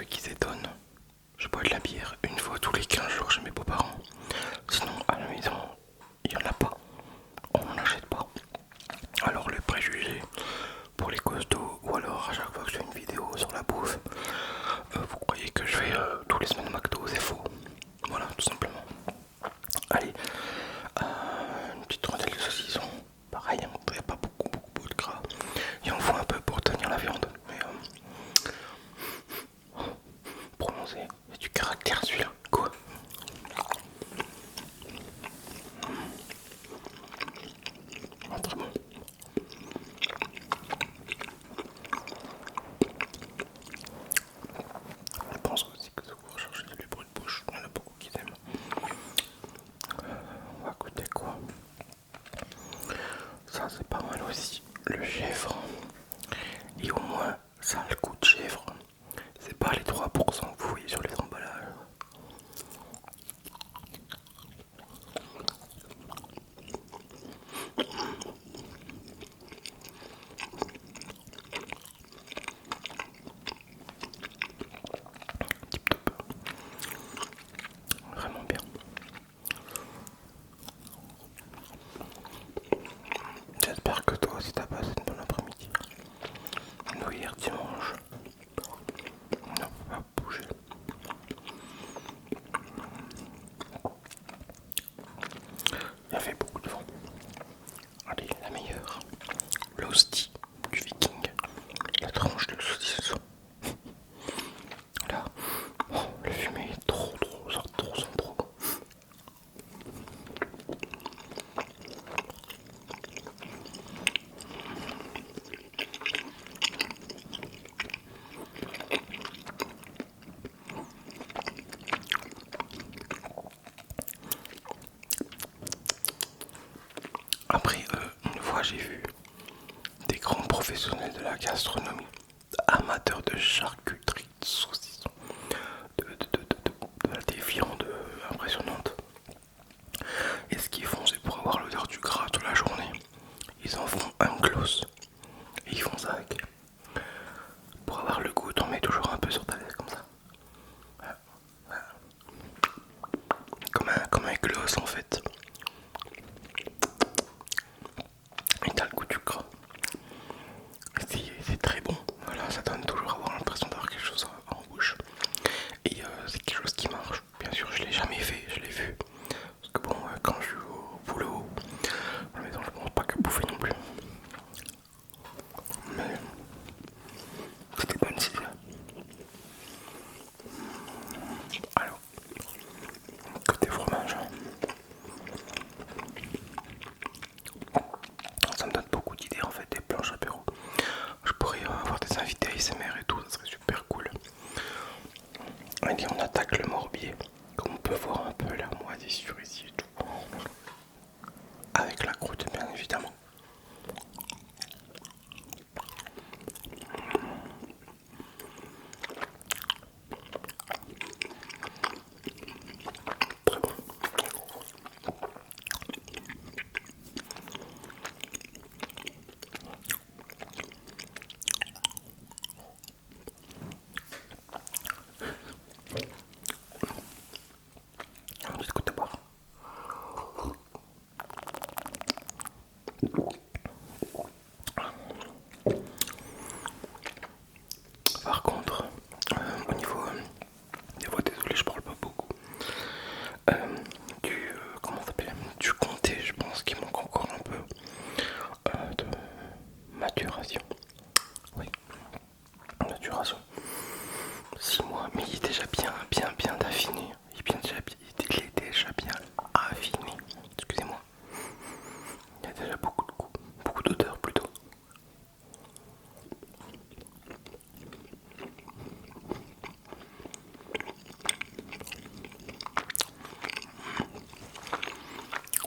ceux qui s'étonnent, je bois de la bière une fois tous les 15 jours chez mes beaux-parents. Sinon, à la maison, il n'y en a pas. On n'en achète pas. Alors, les préjugés pour les costauds, ou alors à chaque fois que je fais une vidéo sur la bouffe, vous croyez que je vais tous les semaines au McDo, c'est faux. Voilà, tout simplement. Allez, une petite rondelle de saucisson. Pareil, il n'y a pas beaucoup de gras. Il en faut un peu pour tenir la viande. Mais prononcé, il y a du caractère celui-là. Quoi? Ah, très bon. Je pense aussi que ça vous recherchez du bruit de bouche. Il y en a beaucoup qui aiment. On va goûter quoi? Ça c'est pas mal aussi. Le chèvre. Et au moins ça a le goût de chèvre. C'est pas les 3% que vous voyez sur les emballages. Tip top. Vraiment bien. J'espère que toi aussi t'as passé une bonne après-midi. Nous hier dimanche. Non, on va bouger. Il y avait beaucoup de vent. Allez, la meilleure. L'hostie du viking. La tranche de saucisson. Là, oh, le fumet est trop, ça sent trop. Après, une fois j'ai vu des grands professionnels de la gastronomie, amateurs de charcuterie, de saucisson, des viandes impressionnantes. Et ce qu'ils font, c'est pour avoir l'odeur du gras toute la journée. Ils en font un gloss et ils font ça avec. Pour avoir le goût, t'en mets toujours un peu sur ta lèvre comme ça. Comme un gloss en fait. Et t'as le goût du gras. C'est très bon. Voilà, ça donne toujours avoir l'impression d'avoir quelque chose en bouche. Et c'est quelque chose qui marche. Bien sûr, je l'ai jamais fait, je l'ai vu. Parce que bon, quand je suis au boulot, à la maison, je pense pas qu'à bouffer non plus. Mais c'était bonne idée. Alors, côté fromage, ça me donne beaucoup d'idées en fait, des planches apéro. Je pourrais avoir des invités ASMR et tout, ça serait super cool. Allez, on attaque le morbier. Comme on peut voir un peu la moisissure ici et tout. Avec la croûte, bien évidemment. Très bon. Un petit coup de boire. Par contre, au niveau, désolé, je parle pas beaucoup. Euh, comment ça s'appelle? Du comté, je pense qu'il manque encore un peu de maturation. Oui, maturation. 6 mois, mais il est déjà bien affiné. Il est déjà bien affiné. Excusez-moi. Il y a déjà beaucoup de goût, beaucoup d'odeur plutôt.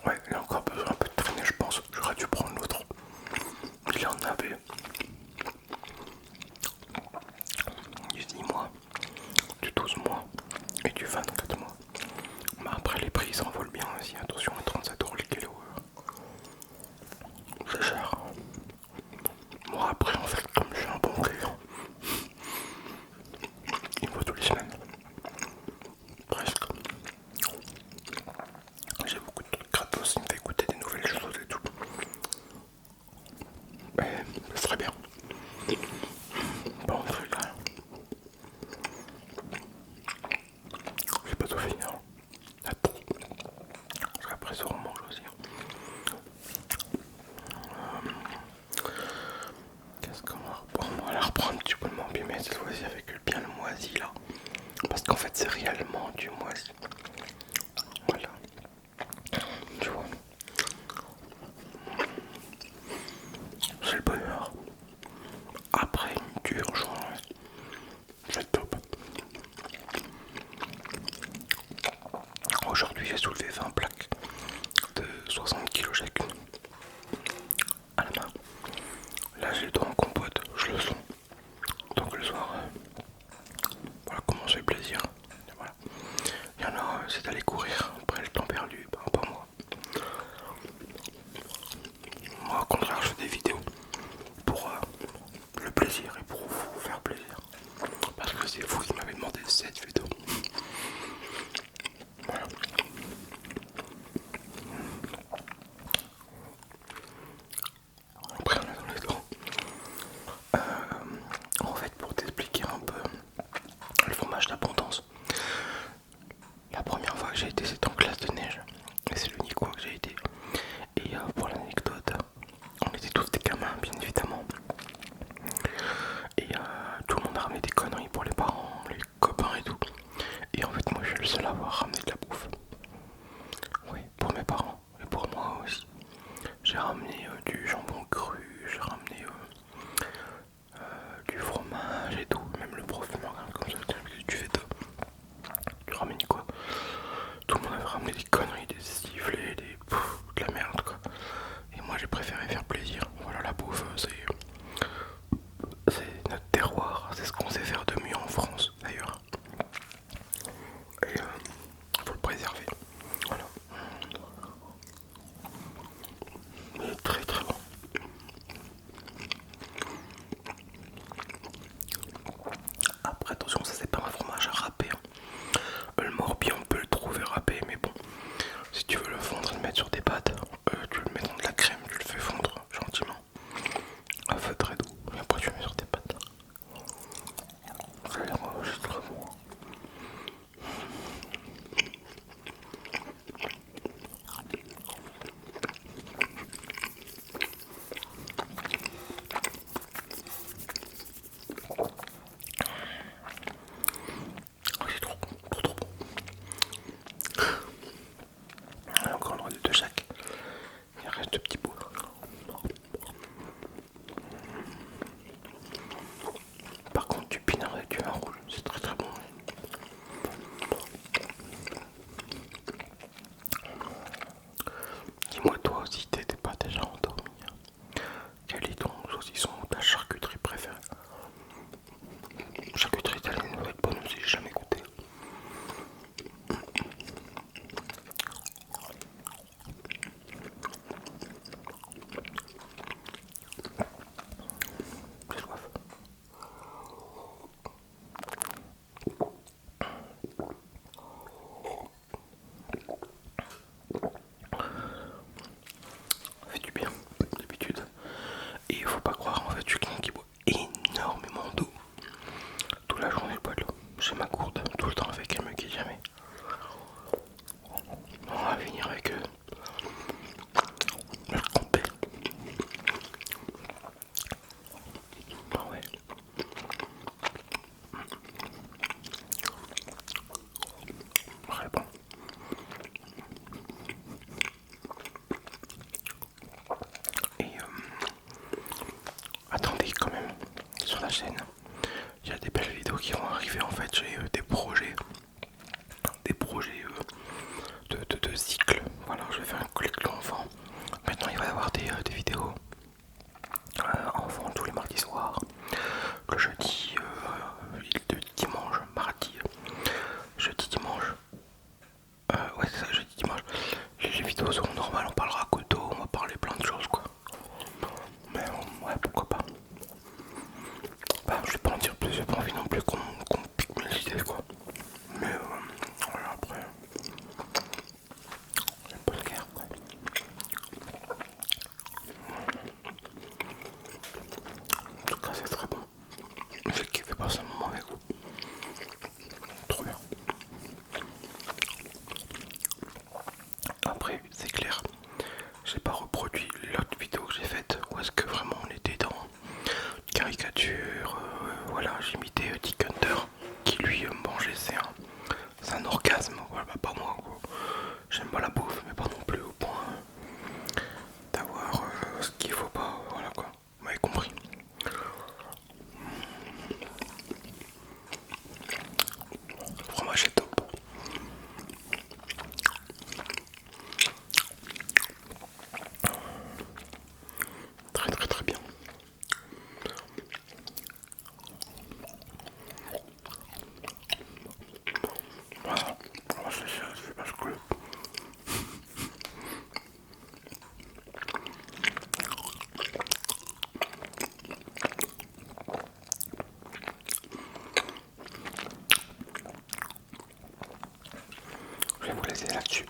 Ouais, il a encore besoin un peu de traîner, je pense. J'aurais dû prendre l'autre. Il en avait du 10 mois, du 12 mois et du 24 bientôt finir. Attends. Parce qu'après ça on mange aussi. Qu'est-ce qu'on va reprendre? On va la reprendre un petit peu de morbier, mais cette fois-ci avec bien le moisi là. Parce qu'en fait c'est réellement du moisi. Voilà. Tu vois. C'est le bonheur. Après une dure journée. C'est top. Aujourd'hui j'ai soulevé 20 plaques de 60 kg chacune. À la main. Là j'ai le dos en compote, je le sens. Donc le soir, voilà comment se fait plaisir. Et voilà. Il y en a, c'est d'aller courir après le temps perdu, ben, pas moi. Moi au contraire je fais des vidéos pour le plaisir et pour vous faire plaisir. Parce que c'est vous qui m'avez demandé cette vidéo. Voilà. Après on est dans les dents. En fait pour t'expliquer un peu le fromage d'abondance. La première fois que j'ai été c'était en classe de neige. Et c'est l'unique fois que j'ai été. Et pour l'anecdote, on était tous des gamins bien évidemment. Et tout le monde a ramené des conneries pour les parents, les copains et tout. Et en fait moi je suis le seul à avoir ramené de la bouffe. Oui, pour mes parents et pour moi aussi. J'ai ramené du jambon cru, j'ai ramené du fromage et tout. Même le prof me regarde comme ça, tu fais tu ramènes quoi? Tout le monde avait ramené des conneries, des sifflets, de la merde quoi. Et moi j'ai préféré faire plaisir. Voilà, la bouffe c'est notre terroir, c'est ce qu'on sait faire de mieux en France d'ailleurs. Et faut le préserver. Voilà. Il est très très bon. Après attention, ça c'est pas un fromage à râper. Le morbihan on peut le trouver râpé, mais bon, si tu veux le fondre et le mettre sur tes pâtes, tu le mets dans de la crème, tu le fais fondre gentiment à feu très doux, et après tu le mets sur tes pâtes. C'est très bon. C'est trop bon, trop bon. Encore un de chaque. Il reste de petits bouts. Par contre, du pinard avec du vin rouge, c'est très très bon. vais vous laisser là-dessus.